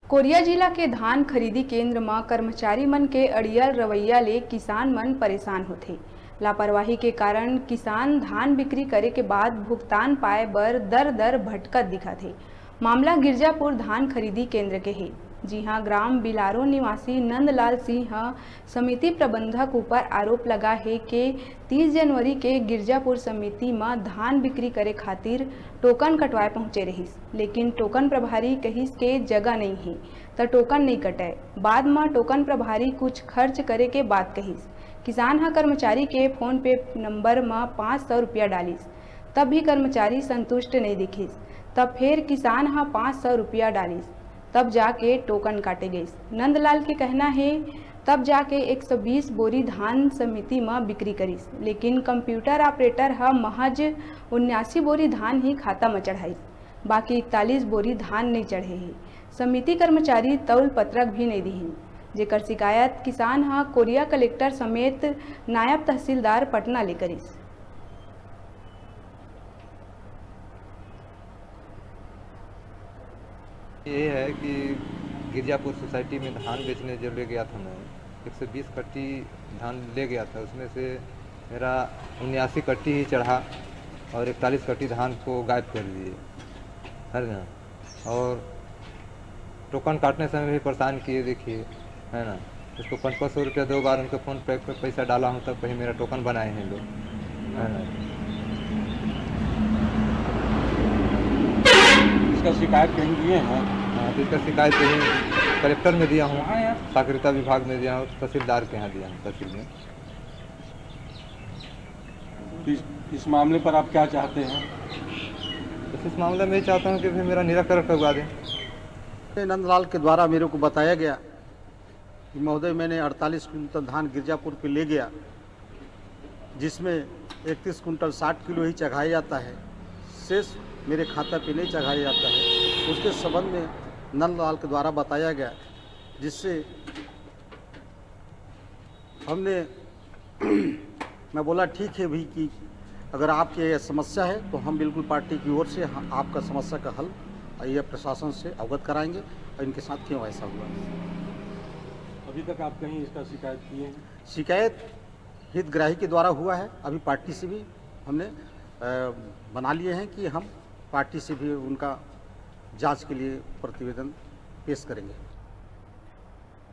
Korea जिला के धान खरीदी केंद्र में कर्मचारी मन के अड़ियल रवैया ले किसान मन परेशान होथे। लापरवाही के कारण किसान धान बिक्री करे के बाद भुगतान पाए बर दर दर भटकत दिखत हे। मामला गिरजापुर धान खरीदी केंद्र के हे, जी हां ग्राम बिलारो निवासी नंदलाल सिंह समिति प्रबंधक ऊपर आरोप लगा है कि 30 जनवरी के गिरजापुर समिति में धान बिक्री करे खातिर टोकन कटवाए पहुंचे रहिस, लेकिन टोकन प्रभारी कहिस के जगह नहीं है तो टोकन नहीं कटाए। बाद में टोकन प्रभारी कुछ खर्च करे के बात कहिस। किसान हा कर्मचारी के फोन पे नंबर में 500 रुपया डालिस, तब भी कर्मचारी संतुष्ट नहीं दिखिस। तब फिर किसान हा 500 रुपया डालिस, तब जाके टोकन काटे गए। नंदलाल के कहना है तब जाके 120 बोरी धान समिति में बिक्री करिस, लेकिन कंप्यूटर ऑपरेटर हा महज 79 बोरी धान ही खाता में चढ़ाई, बाकी 41 बोरी धान नहीं चढ़े है। समिति कर्मचारी तौल पत्रक भी नहीं दी, जेकर शिकायत किसान हा कोरिया कलेक्टर समेत नायब तहसीलदार पटना ले करिस। ये है कि गिरजापुर सोसाइटी में धान बेचने जो ले गया था मैं, 120 कट्टी धान ले गया था, उसमें से मेरा 79 कट्टी ही चढ़ा और 41 कट्टी धान को गायब कर दिए, है ना। और टोकन काटने समय भी परेशान किए, देखिए, है ना। उसको 500 रुपया 2 बार उनके फ़ोन पे पैसा डाला हूँ, तब कहीं मेरा टोकन बनाए हैं लोग, है ना। इसका शिकायत कहीं दिए हैं? हाँ, तो इसका शिकायत कहीं कलेक्टर में दिया हूँ, सहकारिता विभाग में दिया हूँ, तहसीलदार के यहाँ दिया हूँ, तहसील में। इस मामले पर आप क्या चाहते हैं? तो इस मामले में चाहता हूँ कि फिर मेरा निराकरण करवा दें। नंदलाल के द्वारा मेरे को बताया गया कि महोदय मैंने 48 कुंटल धान गिरजापुर पे ले गया, जिसमें 31 कुंटल 60 किलो ही चढ़ाया जाता है, शेष मेरे खाता पे नहीं चढ़ाया जाता है। उसके संबंध में नंदलाल के द्वारा बताया गया, जिससे हमने मैं बोला ठीक है भाई कि अगर आपकी यह समस्या है तो हम बिल्कुल पार्टी की ओर से आपका समस्या का हल यह प्रशासन से अवगत कराएंगे और इनके साथ क्यों ऐसा हुआ। अभी तक आप कहीं इसका शिकायत किए हैं? शिकायत हितग्राही के द्वारा हुआ है। अभी पार्टी से भी हमने बना लिए हैं कि हम पार्टी से भी उनका जांच के लिए प्रतिवेदन पेश करेंगे।